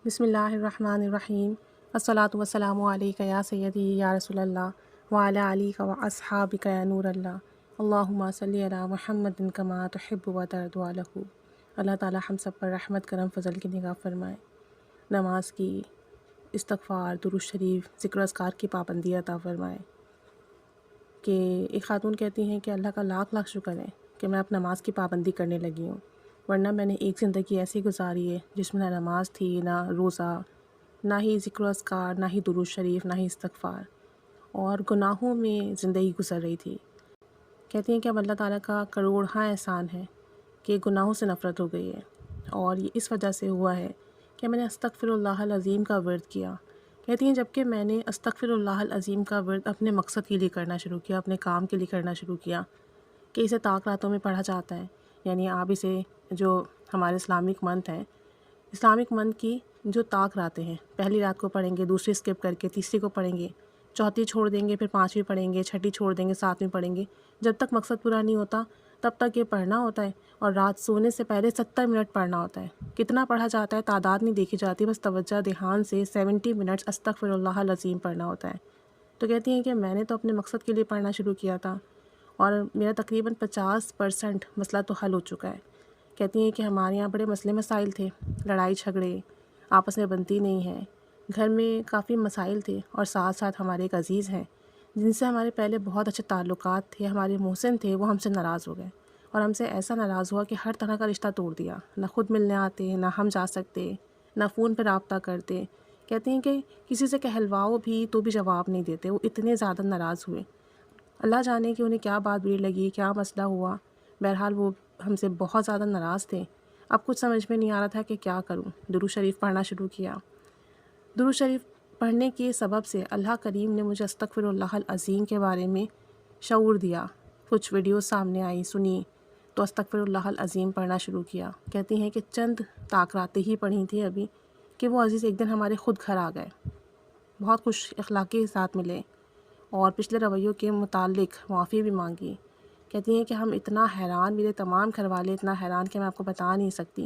بسم اللہ الرحمن الرحیم الصلاۃ والسلام علیک یا سیدی یا رسول اللہ وعلی علیک و اصحابک یا نور اللہ اللہم صلی علی محمد کما تحب و ترضی له۔ اللہ تعالی ہم سب پر رحمت کرم فضل کی نگاہ فرمائے، نماز کی، استغفار، درود شریف، ذکر و اذکار کی پابندی عطا فرمائے۔ کہ ایک خاتون کہتی ہیں کہ اللہ کا لاکھ لاکھ شکر ہے کہ میں اب نماز کی پابندی کرنے لگی ہوں، ورنہ میں نے ایک زندگی ایسی گزاری ہے جس میں نہ نماز تھی، نہ روزہ، نہ ہی ذکر و اذکار، نہ ہی درود شریف، نہ ہی استغفار، اور گناہوں میں زندگی گزر رہی تھی۔ کہتی ہیں کہ اب اللہ تعالیٰ کا کروڑہا احسان ہے کہ گناہوں سے نفرت ہو گئی ہے، اور یہ اس وجہ سے ہوا ہے کہ میں نے استغفر اللہ العظیم کا ورد کیا۔ کہتی ہیں جب کہ میں نے استغفر اللہ العظیم کا ورد اپنے مقصد کے لیے کرنا شروع کیا، اپنے کام کے لیے کرنا شروع کیا، کہ اسے طاق راتوں میں پڑھا جاتا ہے، یعنی آپ اسے جو ہمارے اسلامک منتھ ہیں، اسلامک منتھ کی جو طاق راتیں ہیں، پہلی رات کو پڑھیں گے، دوسری اسکپ کر کے تیسری کو پڑھیں گے، چوتھی چھوڑ دیں گے، پھر پانچویں پڑھیں گے، چھٹی چھوڑ دیں گے، ساتویں پڑھیں گے، جب تک مقصد پورا نہیں ہوتا تب تک یہ پڑھنا ہوتا ہے، اور رات سونے سے پہلے 70 منٹ پڑھنا ہوتا ہے۔ کتنا پڑھا جاتا ہے تعداد نہیں دیکھی جاتی، بس توجہ دھیان سے 70 منٹس استغفر اللہ العظیم پڑھنا ہوتا ہے۔ تو کہتی ہیں کہ میں نے تو اپنے مقصد کے لیے پڑھنا شروع کیا تھا، اور میرا تقریباً 50% مسئلہ تو حل ہو چکا ہے۔ کہتی ہیں کہ ہمارے یہاں بڑے مسئلے مسائل تھے، لڑائی جھگڑے آپس میں بنتی نہیں ہیں، گھر میں کافی مسائل تھے، اور ساتھ ساتھ ہمارے ایک عزیز ہیں جن سے ہمارے پہلے بہت اچھے تعلقات تھے، ہمارے محسن تھے، وہ ہم سے ناراض ہو گئے، اور ہم سے ایسا ناراض ہوا کہ ہر طرح کا رشتہ توڑ دیا، نہ خود ملنے آتے، نہ ہم جا سکتے، نہ فون پہ رابطہ کرتے۔ کہتی ہیں کہ کسی سے کہلواؤ بھی تو بھی جواب نہیں دیتے، وہ اتنے زیادہ ناراض ہوئے۔ اللہ جانے کہ انہیں کیا بات بری لگی، کیا مسئلہ ہوا، بہرحال وہ ہم سے بہت زیادہ ناراض تھے۔ اب کچھ سمجھ میں نہیں آ رہا تھا کہ کیا کروں، درود شریف پڑھنا شروع کیا۔ درود شریف پڑھنے کے سبب سے اللہ کریم نے مجھے استغفر اللہ العظیم کے بارے میں شعور دیا، کچھ ویڈیوز سامنے آئی، سنی، تو استغفر اللہ العظیم پڑھنا شروع کیا۔ کہتی ہیں کہ چند طاق راتیں ہی پڑھی تھیں ابھی کہ وہ عزیز ایک دن ہمارے خود گھر آ گئے، بہت خوش اخلاقی کے ساتھ ملے، اور پچھلے رویوں کے متعلق معافی بھی مانگی۔ کہتی ہیں کہ ہم اتنا حیران، میرے تمام گھر والے اتنا حیران کہ میں آپ کو بتا نہیں سکتی،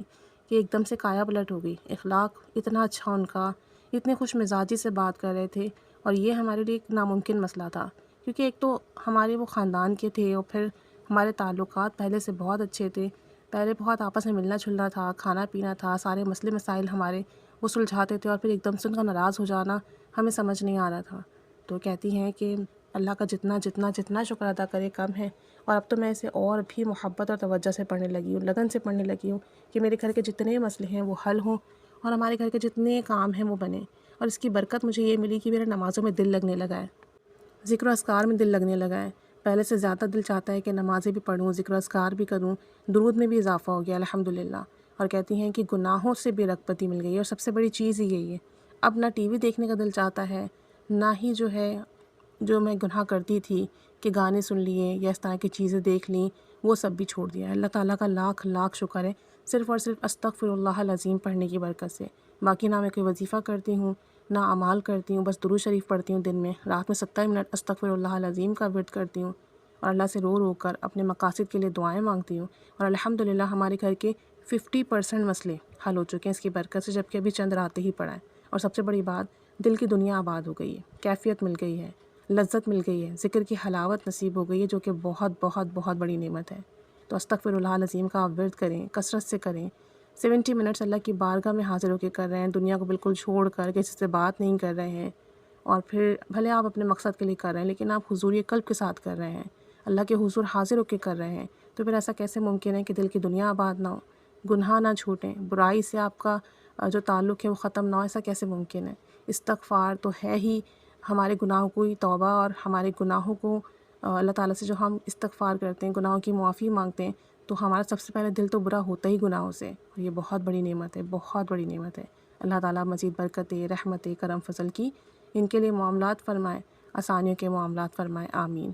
کہ ایک دم سے کایا پلٹ ہو گئی، اخلاق اتنا اچھا ان کا، اتنے خوش مزاجی سے بات کر رہے تھے، اور یہ ہمارے لیے ایک ناممکن مسئلہ تھا، کیونکہ ایک تو ہمارے وہ خاندان کے تھے، اور پھر ہمارے تعلقات پہلے سے بہت اچھے تھے، پہلے بہت آپس میں ملنا جلنا تھا، کھانا پینا تھا، سارے مسئلے مسائل ہمارے وہ سلجھاتے تھے، اور پھر ایک دم سے ان کا ناراض ہو جانا ہمیں سمجھ نہیں آ رہا تھا۔ تو کہتی ہیں کہ اللہ کا جتنا شکر ادا کرے کم ہے، اور اب تو میں اسے اور بھی محبت اور توجہ سے پڑھنے لگی ہوں، لگن سے پڑھنے لگی ہوں، کہ میرے گھر کے جتنے مسئلے ہیں وہ حل ہوں، اور ہمارے گھر کے جتنے کام ہیں وہ بنیں۔ اور اس کی برکت مجھے یہ ملی کہ میرے نمازوں میں دل لگنے لگا ہے، ذکر و اذکار میں دل لگنے لگا ہے، پہلے سے زیادہ دل چاہتا ہے کہ نمازیں بھی پڑھوں، ذکر و اذکار بھی کروں، درود میں بھی اضافہ ہو گیا الحمدللہ۔ اور کہتی ہیں کہ گناہوں سے بھی رغبتی مل گئی ہے، اور سب سے بڑی چیز ہی یہی ہے، اب نہ ٹی وی دیکھنے کا دل چاہتا ہے، نہ ہی جو میں گناہ کرتی تھی کہ گانے سن لیے یا اس طرح کی چیزیں دیکھ لیں، وہ سب بھی چھوڑ دیا ہے۔ اللہ تعالیٰ کا لاکھ لاکھ شکر ہے، صرف اور صرف استغفر اللہ العظیم پڑھنے کی برکت سے۔ باقی نہ میں کوئی وظیفہ کرتی ہوں، نہ اعمال کرتی ہوں، بس درود شریف پڑھتی ہوں دن میں، رات میں 70 منٹ استغفر اللہ العظیم کا ورد کرتی ہوں، اور اللہ سے رو رو کر اپنے مقاصد کے لیے دعائیں مانگتی ہوں، اور الحمدللہ ہمارے گھر کے 50% مسئلے حل ہو چکے ہیں اس کی برکت سے، جبکہ ابھی چند راتیں ہی پڑھا ہے۔ اور سب سے بڑی بات، دل کی دنیا آباد ہو گئی ہے، کیفیت مل گئی ہے، لذت مل گئی ہے، ذکر کی حلاوت نصیب ہو گئی ہے، جو کہ بہت بہت بہت بڑی نعمت ہے۔ تو استغفر اللہ العظیم کا آپ ورد کریں، کثرت سے کریں۔ 70 منٹس اللہ کی بارگاہ میں حاضر ہو کے کر رہے ہیں، دنیا کو بالکل چھوڑ کر، کسی سے بات نہیں کر رہے ہیں، اور پھر بھلے آپ اپنے مقصد کے لیے کر رہے ہیں، لیکن آپ حضور قلب کے ساتھ کر رہے ہیں، اللہ کے حضور حاضر ہو کے کر رہے ہیں، تو پھر ایسا کیسے ممکن ہے کہ دل کی دنیا آباد نہ ہو، گناہ نہ چھوٹیں، برائی سے آپ کا جو تعلق ہے وہ ختم نہ ہو، ایسا کیسے ممکن ہے؟ استغفار تو ہے ہی ہمارے گناہوں کو ہی توبہ، اور ہمارے گناہوں کو اللہ تعالیٰ سے جو ہم استغفار کرتے ہیں، گناہوں کی معافی مانگتے ہیں، تو ہمارا سب سے پہلے دل تو برا ہوتا ہی گناہوں سے، اور یہ بہت بڑی نعمت ہے، بہت بڑی نعمت ہے۔ اللہ تعالیٰ مزید برکت، رحمت، کرم، فضل کی ان کے لیے معاملات فرمائے، آسانیوں کے معاملات فرمائے، آمین۔